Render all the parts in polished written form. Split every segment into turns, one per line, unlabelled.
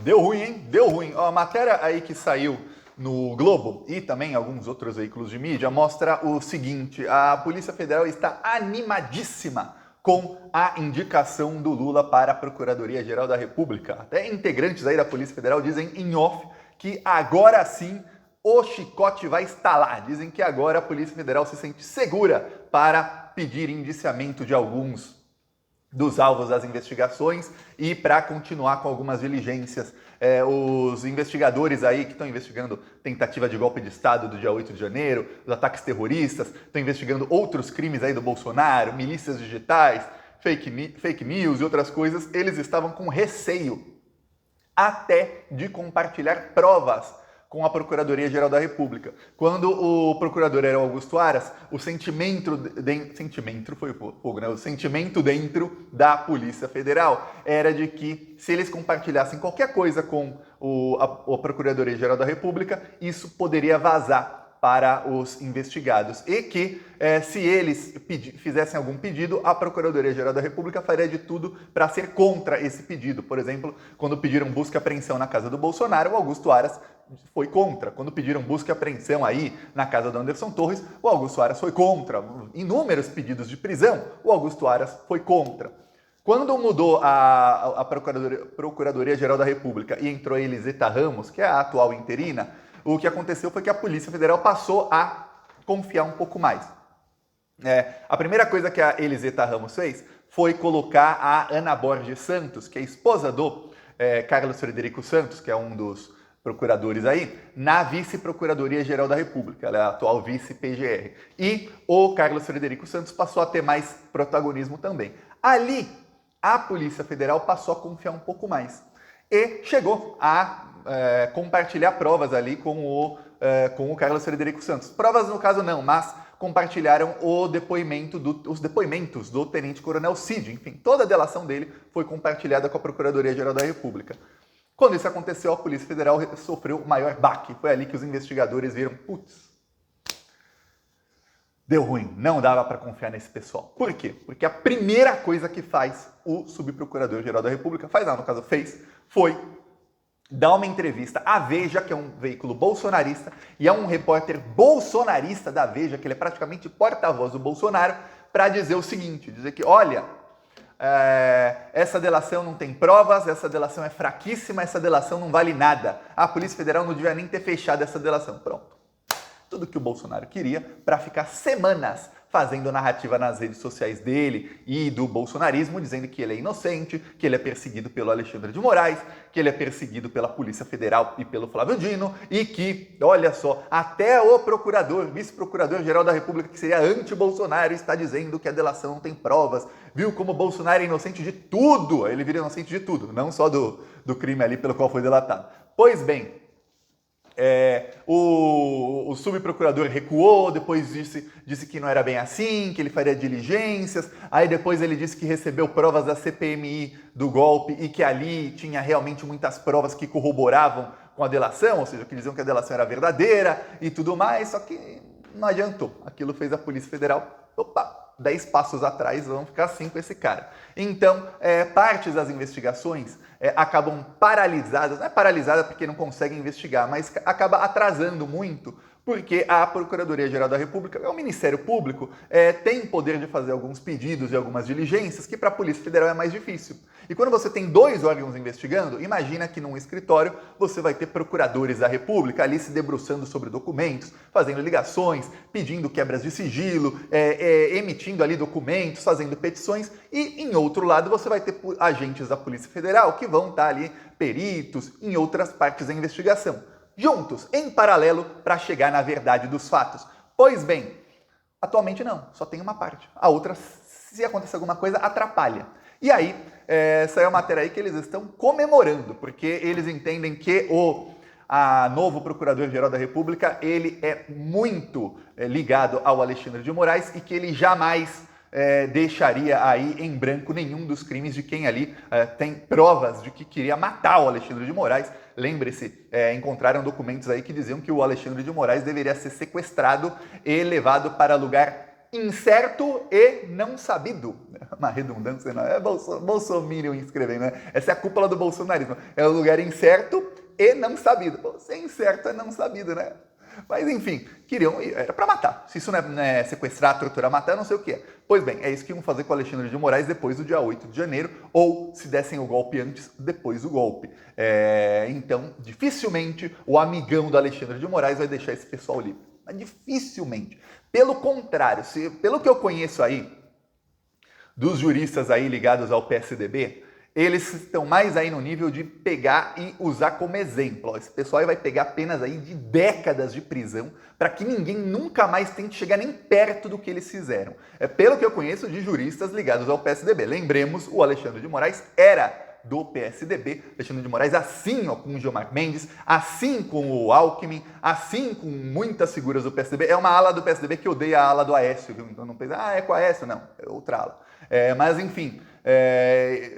deu ruim, hein? Deu ruim. Ó, a matéria aí que saiu no Globo e também alguns outros veículos de mídia mostra o seguinte: a Polícia Federal está animadíssima com a indicação do Lula para a Procuradoria-Geral da República. Até integrantes aí da Polícia Federal dizem em off que agora sim o chicote vai estalar. Dizem que agora a Polícia Federal se sente segura para pedir indiciamento de alguns dos alvos das investigações e para continuar com algumas diligências. Os investigadores aí que estão investigando tentativa de golpe de Estado do dia 8 de janeiro, os ataques terroristas, estão investigando outros crimes aí do Bolsonaro, milícias digitais, fake news e outras coisas, eles estavam com receio até de compartilhar provas com a Procuradoria-Geral da República. Quando o procurador era Augusto Aras, o sentimento dentro da Polícia Federal era de que se eles compartilhassem qualquer coisa com a Procuradoria-Geral da República, isso poderia vazar para os investigados e que se eles fizessem algum pedido, a Procuradoria-Geral da República faria de tudo para ser contra esse pedido. Por exemplo, quando pediram busca e apreensão na casa do Bolsonaro, o Augusto Aras foi contra. Quando pediram busca e apreensão aí na casa do Anderson Torres, o Augusto Aras foi contra. Inúmeros pedidos de prisão, o Augusto Aras foi contra. Quando mudou a Procuradoria-Geral da República e entrou a Eliseta Ramos, que é a atual interina, o que aconteceu foi que a Polícia Federal passou a confiar um pouco mais. A primeira coisa que a Eliseta Ramos fez foi colocar a Ana Borges Santos, que é esposa do Carlos Frederico Santos, que é um dos procuradores aí, na Vice-Procuradoria-Geral da República. Ela é a atual vice-PGR. E o Carlos Frederico Santos passou a ter mais protagonismo também. Ali, a Polícia Federal passou a confiar um pouco mais. E chegou a compartilhar provas ali com o Carlos Frederico Santos. Provas no caso não, mas compartilharam os depoimentos do Tenente Coronel Cid. Enfim, toda a delação dele foi compartilhada com a Procuradoria-Geral da República. Quando isso aconteceu, a Polícia Federal sofreu o maior baque. Foi ali que os investigadores viram, putz, deu ruim, não dava para confiar nesse pessoal. Por quê? Porque a primeira coisa que faz o Subprocurador-Geral da República, foi dar uma entrevista à Veja, que é um veículo bolsonarista, e é um repórter bolsonarista da Veja, que ele é praticamente porta-voz do Bolsonaro, para dizer o seguinte, dizer que, olha, essa delação não tem provas, essa delação é fraquíssima, essa delação não vale nada. A Polícia Federal não devia nem ter fechado essa delação. Pronto. Tudo que o Bolsonaro queria para ficar semanas fazendo narrativa nas redes sociais dele e do bolsonarismo, dizendo que ele é inocente, que ele é perseguido pelo Alexandre de Moraes, que ele é perseguido pela Polícia Federal e pelo Flávio Dino, e que, olha só, até o vice-procurador-geral da República, que seria anti-Bolsonaro, está dizendo que a delação não tem provas, viu como o Bolsonaro é inocente de tudo, ele vira inocente de tudo, não só do crime ali pelo qual foi delatado. Pois bem, o subprocurador recuou, depois disse que não era bem assim, que ele faria diligências, aí depois ele disse que recebeu provas da CPMI do golpe e que ali tinha realmente muitas provas que corroboravam com a delação, ou seja, que diziam que a delação era verdadeira e tudo mais, só que não adiantou. Aquilo fez a Polícia Federal, 10 passos atrás, vamos ficar assim com esse cara. Então, partes das investigações acabam paralisadas, não é paralisada porque não conseguem investigar, mas acaba atrasando muito, porque a Procuradoria-Geral da República, o Ministério Público, tem poder de fazer alguns pedidos e algumas diligências que para a Polícia Federal é mais difícil. E quando você tem 2 órgãos investigando, imagina que num escritório você vai ter procuradores da República ali se debruçando sobre documentos, fazendo ligações, pedindo quebras de sigilo, emitindo ali documentos, fazendo petições, e em outro lado você vai ter agentes da Polícia Federal que vão estar ali, peritos, em outras partes da investigação, juntos, em paralelo, para chegar na verdade dos fatos. Pois bem, atualmente não, só tem uma parte. A outra, se acontecer alguma coisa, atrapalha. E aí, saiu a matéria aí que eles estão comemorando, porque eles entendem que o novo Procurador-Geral da República, ele é muito ligado ao Alexandre de Moraes e que ele jamais deixaria aí em branco nenhum dos crimes de quem ali tem provas de que queria matar o Alexandre de Moraes. Lembre-se, encontraram documentos aí que diziam que o Alexandre de Moraes deveria ser sequestrado e levado para lugar incerto e não sabido. Uma redundância, não é Bolsominion escrevendo, né? Essa é a cúpula do bolsonarismo. É um lugar incerto e não sabido. Pô, se é incerto, é não sabido, né? Mas enfim, era para matar. Se isso não é sequestrar, torturar, matar, não sei o que é. Pois bem, é isso que iam fazer com o Alexandre de Moraes depois do dia 8 de janeiro, ou se dessem o golpe antes, depois do golpe. Então, dificilmente o amigão do Alexandre de Moraes vai deixar esse pessoal livre. Mas dificilmente. Pelo contrário, pelo que eu conheço aí, dos juristas aí ligados ao PSDB, eles estão mais aí no nível de pegar e usar como exemplo. Esse pessoal aí vai pegar penas aí de décadas de prisão para que ninguém nunca mais tente chegar nem perto do que eles fizeram. É pelo que eu conheço de juristas ligados ao PSDB. Lembremos, o Alexandre de Moraes era do PSDB, Alexandre de Moraes, assim ó, com o Gilmar Mendes, assim com o Alckmin, assim com muitas figuras do PSDB. É uma ala do PSDB que odeia a ala do Aécio, viu? Então não pensa, é com o Aécio, não, é outra ala. Mas enfim,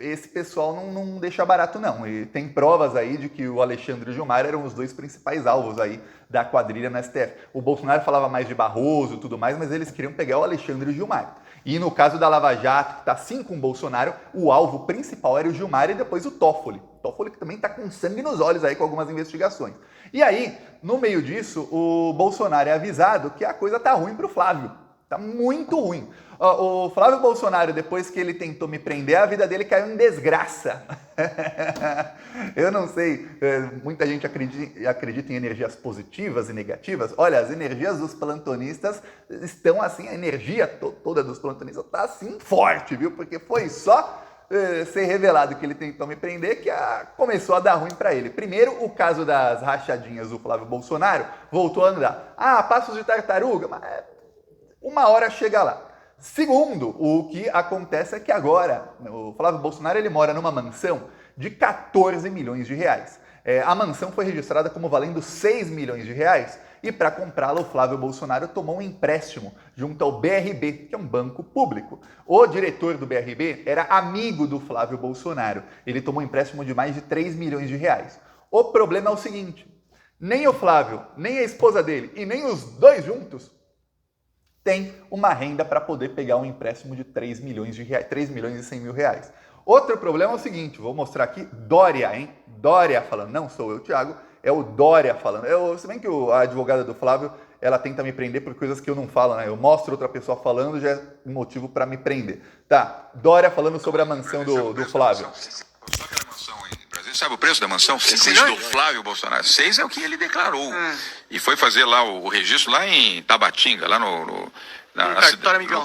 esse pessoal não deixa barato não, e tem provas aí de que o Alexandre e o Gilmar eram os dois principais alvos aí da quadrilha no STF. O Bolsonaro falava mais de Barroso e tudo mais, mas eles queriam pegar o Alexandre e o Gilmar. E no caso da Lava Jato, que está assim com o Bolsonaro, o alvo principal era o Gilmar e depois o Toffoli. Toffoli que também está com sangue nos olhos aí com algumas investigações. E aí, no meio disso, o Bolsonaro é avisado que a coisa tá ruim para o Flávio. Tá muito ruim. O Flávio Bolsonaro, depois que ele tentou me prender, a vida dele caiu em desgraça. Eu não sei, muita gente acredita em energias positivas e negativas. Olha, as energias dos plantonistas estão assim, a energia toda dos plantonistas está assim forte, viu? Porque foi só ser revelado que ele tentou me prender que começou a dar ruim para ele. Primeiro, o caso das rachadinhas do Flávio Bolsonaro voltou a andar. Passos de tartaruga, mas uma hora chega lá. Segundo, o que acontece é que agora o Flávio Bolsonaro ele mora numa mansão de 14 milhões de reais. A mansão foi registrada como valendo 6 milhões de reais e para comprá-la o Flávio Bolsonaro tomou um empréstimo junto ao BRB, que é um banco público. O diretor do BRB era amigo do Flávio Bolsonaro. Ele tomou um empréstimo de mais de 3 milhões de reais. O problema é o seguinte, nem o Flávio, nem a esposa dele e nem os dois juntos tem uma renda para poder pegar um empréstimo de 3 milhões de reais, 3 milhões e 100 mil reais. Outro problema é o seguinte, vou mostrar aqui, Dória, hein? Dória falando, não sou eu, Thiago, é o Dória falando. Se bem que a advogada do Flávio, ela tenta me prender por coisas que eu não falo, né? Eu mostro outra pessoa falando, já é motivo para me prender. Tá, Dória falando sobre a mansão do Flávio.
Só aquela mansão em Brasília, sabe o preço da mansão? 6 milhões do Flávio Bolsonaro. 6 é o que ele declarou. E foi fazer lá o registro lá em Tabatinga, lá no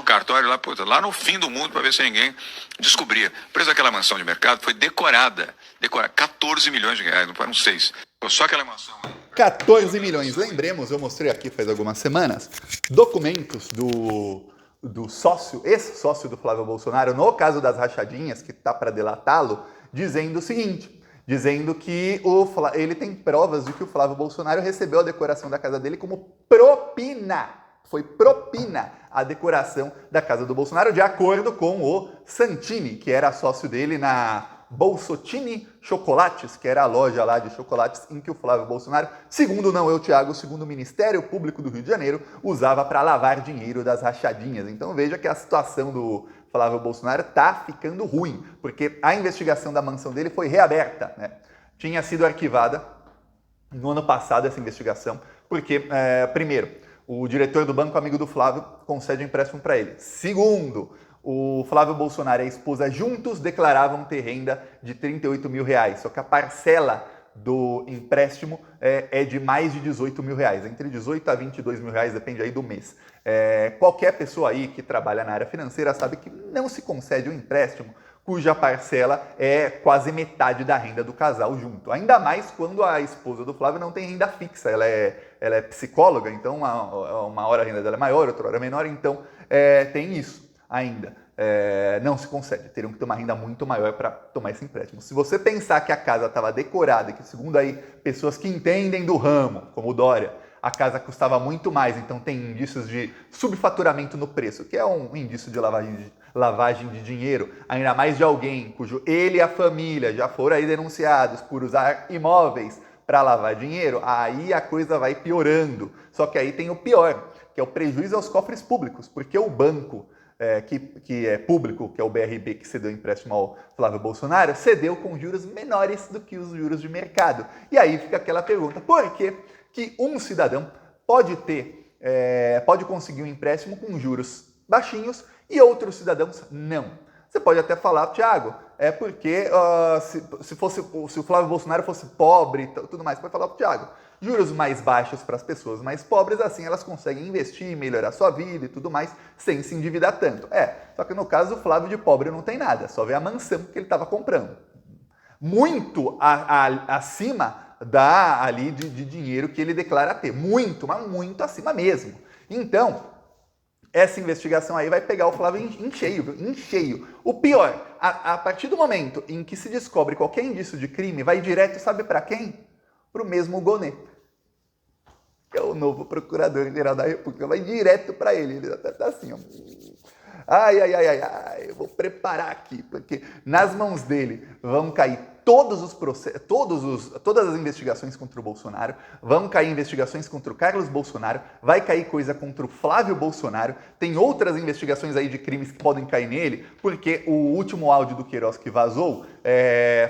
cartório lá no fim do mundo, para ver se ninguém descobria. O preço daquela mansão de mercado foi decorada 14 milhões de reais, não foram 6. Só aquela mansão.
14 milhões. Lembremos, eu mostrei aqui faz algumas semanas, documentos do sócio, ex-sócio do Flávio Bolsonaro, no caso das rachadinhas, que está para delatá-lo, dizendo o seguinte, dizendo que ele tem provas de que o Flávio Bolsonaro recebeu a decoração da casa dele como propina. Foi propina a decoração da casa do Bolsonaro, de acordo com o Santini, que era sócio dele na Bolsotini Chocolates, que era a loja lá de chocolates em que o Flávio Bolsonaro, segundo não eu, Thiago, segundo o Ministério Público do Rio de Janeiro, usava para lavar dinheiro das rachadinhas. Então veja que a situação do Flávio Bolsonaro está ficando ruim, porque a investigação da mansão dele foi reaberta, né? Tinha sido arquivada no ano passado essa investigação, porque, primeiro, o diretor do banco, amigo do Flávio, concede um empréstimo para ele. Segundo, o Flávio Bolsonaro e a esposa juntos declaravam ter renda de 38 mil reais, só que a parcela do empréstimo é de mais de 18 mil reais, entre 18 a 22 mil reais, depende aí do mês. Qualquer pessoa aí que trabalha na área financeira sabe que não se concede um empréstimo cuja parcela é quase metade da renda do casal junto. Ainda mais quando a esposa do Flávio não tem renda fixa, ela é psicóloga, então uma hora a renda dela é maior, outra hora é menor, então tem isso ainda. Não se concede, teriam que ter uma renda muito maior para tomar esse empréstimo. Se você pensar que a casa estava decorada, que segundo aí pessoas que entendem do ramo, como o Dória, a casa custava muito mais, então tem indícios de subfaturamento no preço, que é um indício de lavagem de dinheiro, ainda mais de alguém cujo ele e a família já foram aí denunciados por usar imóveis para lavar dinheiro, aí a coisa vai piorando. Só que aí tem o pior, que é o prejuízo aos cofres públicos, porque o banco que é público, que é o BRB, que cedeu empréstimo ao Flávio Bolsonaro, cedeu com juros menores do que os juros de mercado. E aí fica aquela pergunta, por que um cidadão pode conseguir um empréstimo com juros baixinhos e outros cidadãos não? Você pode até falar, Thiago, é porque se o Flávio Bolsonaro fosse pobre e tudo mais, pode falar para o Thiago, juros mais baixos para as pessoas mais pobres, assim elas conseguem investir, melhorar sua vida e tudo mais, sem se endividar tanto. Só que no caso do Flávio de pobre não tem nada, só vê a mansão que ele estava comprando. Muito acima ali de dinheiro que ele declara ter. Muito, mas muito acima mesmo. Então, essa investigação aí vai pegar o Flávio em cheio. O pior, a partir do momento em que se descobre qualquer indício de crime, vai direto, sabe para quem? Para o mesmo Gonê, que é o novo Procurador-Geral da República. Vai direto para ele. Ele até tá assim, ó. Ai, eu vou preparar aqui, porque nas mãos dele vão cair todos os processos, todas as investigações contra o Bolsonaro, vão cair investigações contra o Carlos Bolsonaro, vai cair coisa contra o Flávio Bolsonaro, tem outras investigações aí de crimes que podem cair nele, porque o último áudio do Queiroz que vazou,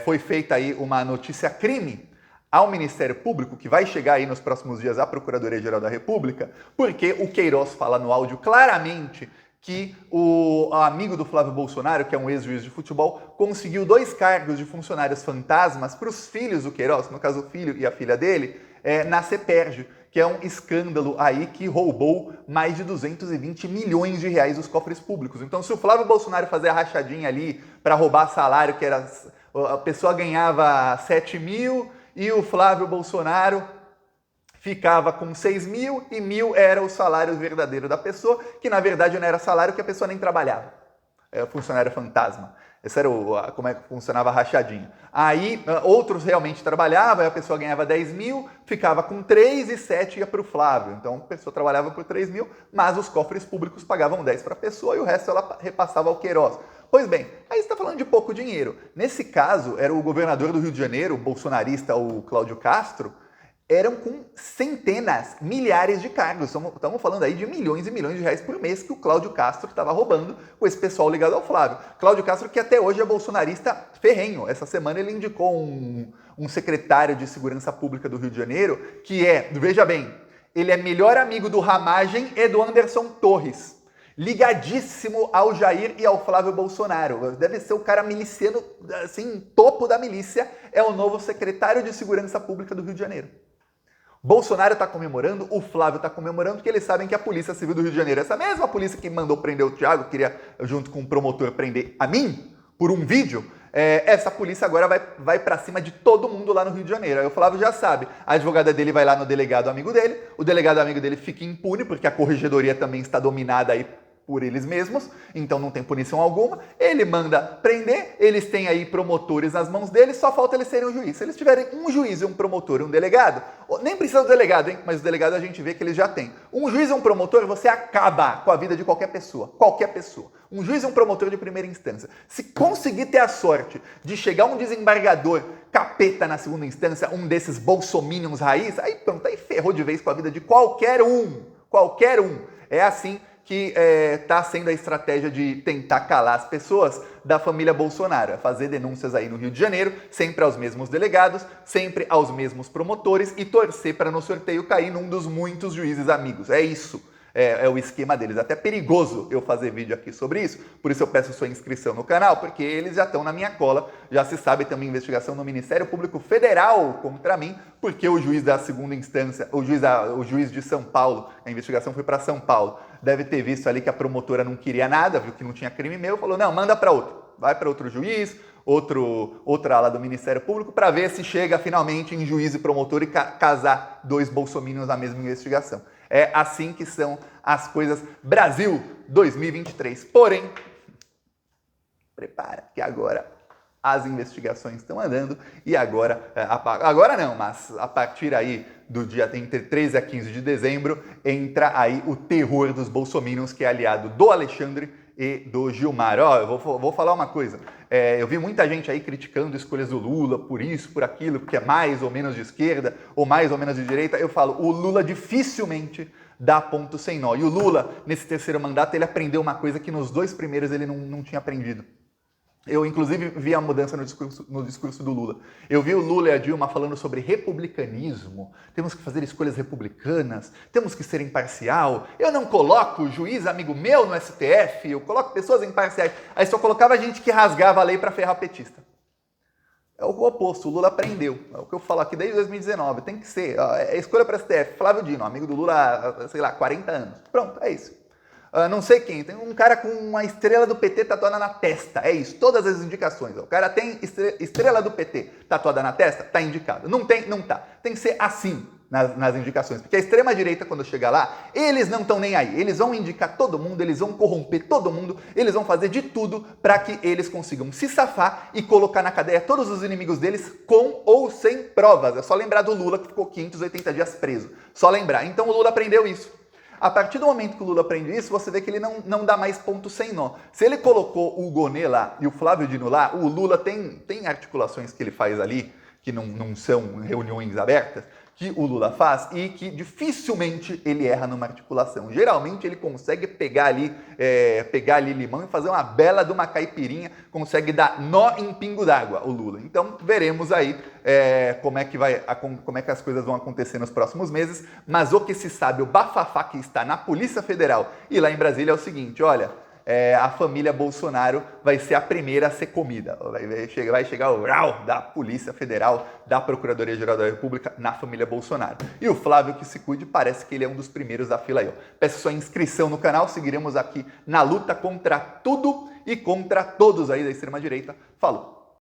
foi feita aí uma notícia crime ao Ministério Público, que vai chegar aí nos próximos dias à Procuradoria-Geral da República, porque o Queiroz fala no áudio claramente que o amigo do Flávio Bolsonaro, que é um ex-juiz de futebol, conseguiu 2 cargos de funcionários fantasmas para os filhos do Queiroz, no caso o filho e a filha dele, na CEPERJ, que é um escândalo aí que roubou mais de 220 milhões de reais dos cofres públicos. Então, se o Flávio Bolsonaro fazer a rachadinha ali para roubar salário, que era a pessoa ganhava 7 mil e o Flávio Bolsonaro ficava com 6 mil e 1.000 era o salário verdadeiro da pessoa, que na verdade não era salário, que a pessoa nem trabalhava. Era funcionário fantasma. Esse era como é que funcionava a rachadinha. Aí outros realmente trabalhavam, a pessoa ganhava 10 mil, ficava com 3 e 7 ia para o Flávio. Então a pessoa trabalhava por 3 mil, mas os cofres públicos pagavam 10 para a pessoa e o resto ela repassava ao Queiroz. Pois bem, aí você está falando de pouco dinheiro. Nesse caso, era o governador do Rio de Janeiro, o bolsonarista, o Cláudio Castro, eram com centenas, milhares de cargos. Estamos falando aí de milhões e milhões de reais por mês que o Cláudio Castro estava roubando com esse pessoal ligado ao Flávio. Cláudio Castro, que até hoje é bolsonarista ferrenho. Essa semana ele indicou um secretário de Segurança Pública do Rio de Janeiro, que veja bem, ele é melhor amigo do Ramagem e do Anderson Torres. Ligadíssimo ao Jair e ao Flávio Bolsonaro. Deve ser o cara miliciano, assim, topo da milícia, é o novo secretário de Segurança Pública do Rio de Janeiro. Bolsonaro está comemorando, o Flávio está comemorando, porque eles sabem que a Polícia Civil do Rio de Janeiro, essa mesma polícia que mandou prender o Thiago, queria, junto com o promotor, prender a mim, por um vídeo, essa polícia agora vai para cima de todo mundo lá no Rio de Janeiro. Aí o Flávio já sabe, a advogada dele vai lá no delegado amigo dele, o delegado amigo dele fica impune, porque a corregedoria também está dominada aí por eles mesmos, então não tem punição alguma, ele manda prender, eles têm aí promotores nas mãos deles, só falta eles serem um juiz. Se eles tiverem um juiz e um promotor e um delegado, nem precisa do delegado, hein? Mas o delegado a gente vê que eles já têm. Um juiz e um promotor, você acaba com a vida de qualquer pessoa. Um juiz e um promotor de primeira instância. Se conseguir ter a sorte de chegar um desembargador capeta na segunda instância, um desses bolsominions raiz, aí pronto, aí ferrou de vez com a vida de qualquer um. É assim que está sendo a estratégia de tentar calar as pessoas da família Bolsonaro, fazer denúncias aí no Rio de Janeiro, sempre aos mesmos delegados, sempre aos mesmos promotores e torcer para no sorteio cair num dos muitos juízes amigos. É isso. É o esquema deles. Até perigoso eu fazer vídeo aqui sobre isso, por isso eu peço sua inscrição no canal, porque eles já estão na minha cola, já se sabe também investigação no Ministério Público Federal contra mim, porque o juiz da segunda instância, o juiz de São Paulo, a investigação foi para São Paulo, deve ter visto ali que a promotora não queria nada, viu que não tinha crime meu, falou, não, manda para outro, vai para outro juiz, outra ala do Ministério Público, para ver se chega finalmente em juiz e promotor e casar 2 bolsominions na mesma investigação. É assim que são as coisas Brasil 2023. Porém, prepara que agora as investigações estão andando e agora não, mas a partir aí do dia entre 13 a 15 de dezembro, entra aí o terror dos bolsominions, que é aliado do Alexandre e do Gilmar. Ó, eu vou falar uma coisa. Eu vi muita gente aí criticando escolhas do Lula por isso, por aquilo, porque é mais ou menos de esquerda ou mais ou menos de direita. Eu falo, o Lula dificilmente dá ponto sem nó. E o Lula, nesse terceiro mandato, ele aprendeu uma coisa que nos 2 primeiros ele não tinha aprendido. Eu, inclusive, vi a mudança no discurso do Lula. Eu vi o Lula e a Dilma falando sobre republicanismo. Temos que fazer escolhas republicanas, temos que ser imparcial. Eu não coloco juiz amigo meu no STF, eu coloco pessoas imparciais. Aí só colocava gente que rasgava a lei para ferrar petista. É o oposto, o Lula aprendeu. É o que eu falo aqui desde 2019. Tem que ser. É escolha para STF. Flávio Dino, amigo do Lula há, sei lá, 40 anos. Pronto, é isso. Não sei quem, tem um cara com uma estrela do PT tatuada na testa, é isso, todas as indicações. O cara tem estrela do PT tatuada na testa, tá indicado. Não tem, não tá. Tem que ser assim nas indicações, porque a extrema-direita, quando chegar lá, eles não estão nem aí. Eles vão indicar todo mundo, eles vão corromper todo mundo, eles vão fazer de tudo para que eles consigam se safar e colocar na cadeia todos os inimigos deles com ou sem provas. É só lembrar do Lula que ficou 580 dias preso. Só lembrar. Então o Lula aprendeu isso. A partir do momento que o Lula aprende isso, você vê que ele não dá mais ponto sem nó. Se ele colocou o Gonê lá e o Flávio Dino lá, o Lula tem articulações que ele faz ali, que não são reuniões abertas, que o Lula faz e que dificilmente ele erra numa articulação. Geralmente ele consegue pegar ali limão e fazer uma bela de uma caipirinha, consegue dar nó em pingo d'água, o Lula. Então veremos aí como é que as coisas vão acontecer nos próximos meses, mas o que se sabe, o bafafá que está na Polícia Federal e lá em Brasília é o seguinte, olha, a família Bolsonaro vai ser a primeira a ser comida. Vai chegar o rau da Polícia Federal, da Procuradoria-Geral da República na família Bolsonaro. E o Flávio que se cuide, parece que ele é um dos primeiros da fila aí. Peço sua inscrição no canal, seguiremos aqui na luta contra tudo e contra todos aí da extrema-direita. Falou!